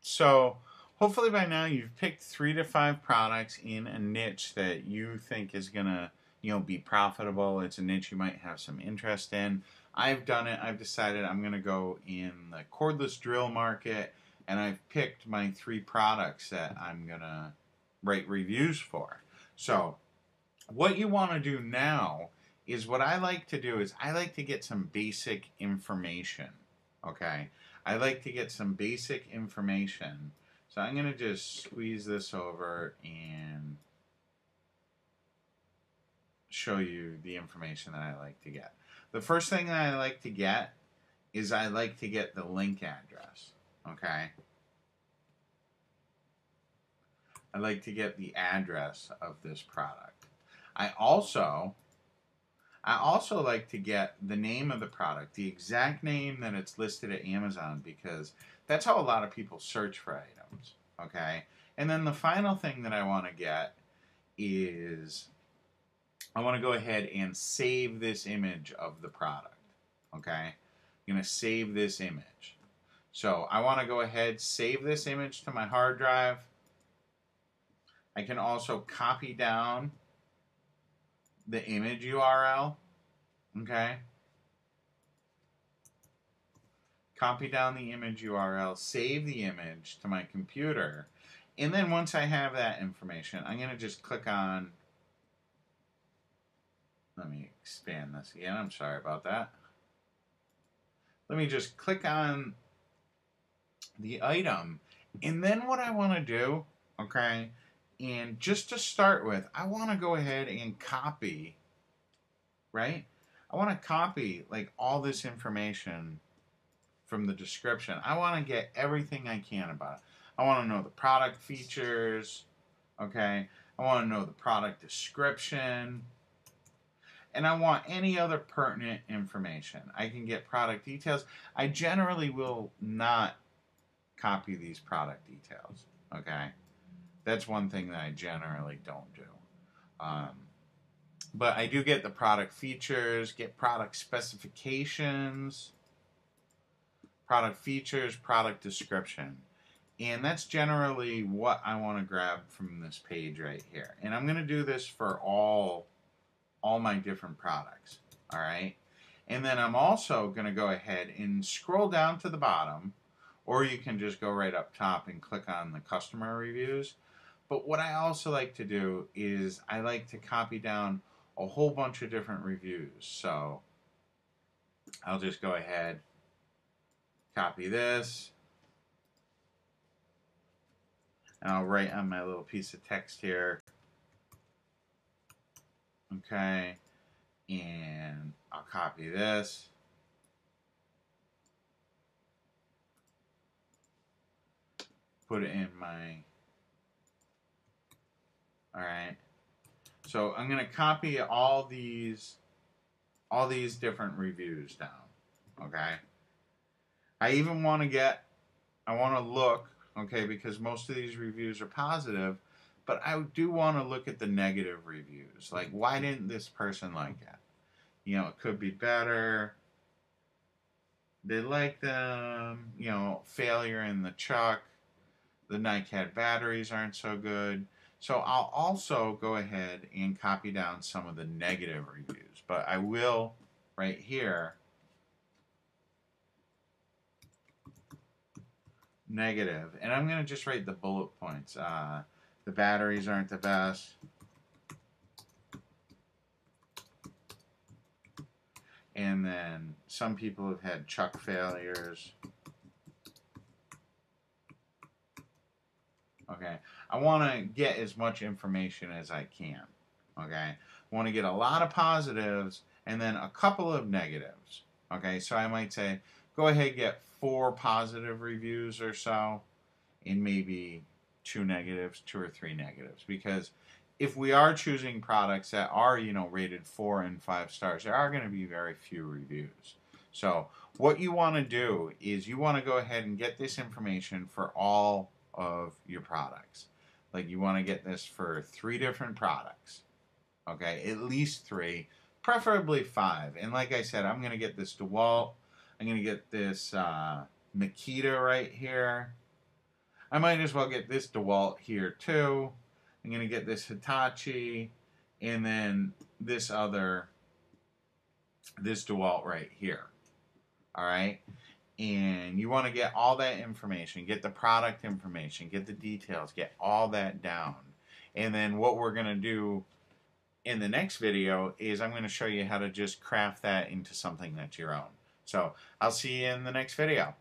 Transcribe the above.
So hopefully by now you've picked 3 to 5 products in a niche that you think is gonna, be profitable. It's a niche you might have some interest in. I've done it. I've decided I'm gonna go in the cordless drill market, and I've picked my 3 products that I'm gonna write reviews for. So what you want to do now is what I like to do is I like to get some basic information. Okay, I like to get some basic information. So I'm going to just squeeze this over and show you the information that I like to get. The first thing that I like to get is I like to get the link address. Okay, I like to get the address of this product. I also like to get the name of the product, the exact name that it's listed at Amazon, because that's how a lot of people search for items, okay? And then the final thing that I want to get is I want to go ahead and save this image of the product, okay? I'm going to save this image. So I want to go ahead, save this image to my hard drive. I can also copy down the image URL, okay? Copy down the image URL, save the image to my computer, and then once I have that information, I'm going to just click on, let me expand this again, I'm sorry about that. Let me just click on the item, and then what I want to do, okay, and just to start with, I want to go ahead and copy, right? I want to copy like all this information from the description. I want to get everything I can about it. I want to know the product features, okay? I want to know the product description, and I want any other pertinent information. I can get product details. I generally will not copy these product details, okay? That's one thing that I generally don't do. But I do get the product features, get product specifications, product features, product description. And that's generally what I want to grab from this page right here. And I'm going to do this for all my different products, all right? And then I'm also going to go ahead and scroll down to the bottom, or you can just go right up top and click on the customer reviews. But what I also like to do is I like to copy down a whole bunch of different reviews. So I'll just go ahead, copy this, and I'll write on my little piece of text here. Okay, and I'll copy this. Put it in my, all right. So I'm going to copy all these different reviews down, okay? I even want to look, okay, because most of these reviews are positive, but I do want to look at the negative reviews. Like, why didn't this person like it? You know, it could be better. They like them, failure in the chuck. The NiCad batteries aren't so good. So I'll also go ahead and copy down some of the negative reviews. But I will, right here, negative. And I'm going to just write the bullet points. The batteries aren't the best. And then some people have had chuck failures. Okay, I want to get as much information as I can. Okay, I want to get a lot of positives and then a couple of negatives. Okay, so I might say, go ahead, get 4 positive reviews or so, and maybe 2 negatives, 2 or 3 negatives. Because if we are choosing products that are, rated 4 and 5 stars, there are going to be very few reviews. So what you want to do is you want to go ahead and get this information for all of your products. Like, you want to get this for 3 different products, okay, at least 3, preferably 5. And like I said, I'm going to get this DeWalt, I'm going to get this Makita right here, I might as well get this DeWalt here too. I'm going to get this Hitachi and then this DeWalt right here. All right. And you want to get all that information, get the product information, get the details, get all that down. And then what we're going to do in the next video is I'm going to show you how to just craft that into something that's your own. So I'll see you in the next video.